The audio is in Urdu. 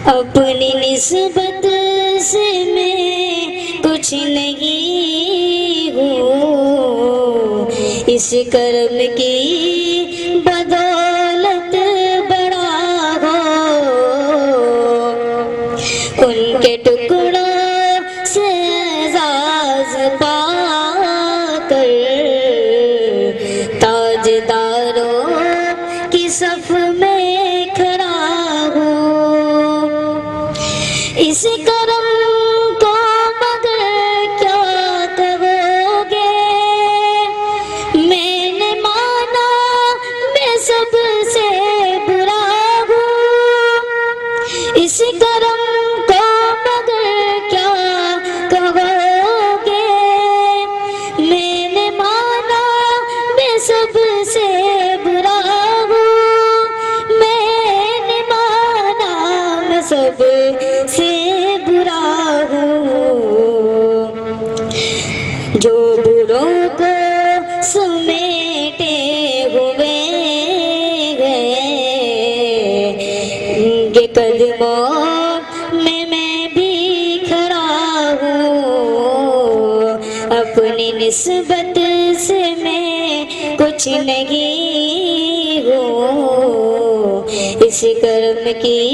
اپنی نسبت سے میں کچھ نہیں ہوں، اس کرم کی بدولت بڑا ہو، ان کے ٹکڑوں سے اعزاز پا کر تاجداروں کی صف میں کھڑا ہوں۔ اس کرم کو مگر کیا کہو گے، میں نے مانا میں سب سے برا ہوں۔ اس کرم کو مگر کیا کہو گے، میں نے مانا میں سب سے برا ہوں، میں نے مانا میں سب سے برا ہوں۔ جو بروں کو سمیٹے ہوئے ہیں، ان کے قدموں میں بھی کھڑا ہوں۔ اپنی نسبت سے میں کچھ نہیں ہوں، اس کرم کی